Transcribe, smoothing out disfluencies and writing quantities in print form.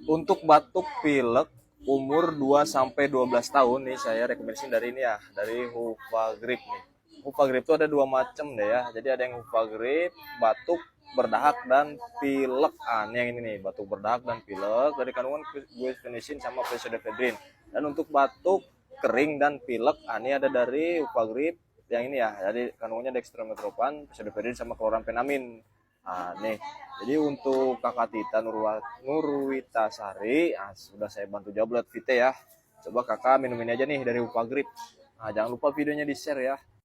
Untuk batuk pilek umur 2 sampai 12 tahun nih saya rekomendasi dari ini ya, dari Hufagrip nih. Hufagrip itu ada dua macam deh ya. Jadi ada yang Hufagrip batuk berdahak dan pilek. Ah, ini yang ini nih, batuk berdahak dan pilek dari kandungan guaifenesin sama pseudoephedrine. Dan untuk batuk kering dan pilek, ah, ini ada dari Hufagrip yang ini ya. Jadi kandungannya dextrometropan, pseudoephedrine sama chloramphenamin. Nah, nih. Jadi untuk Kakak Tita Nurwitasari, ah, sudah saya bantu jawab lewat VT ya. Coba Kakak minum ini aja nih dari Upagrip. Nah, jangan lupa videonya di-share ya.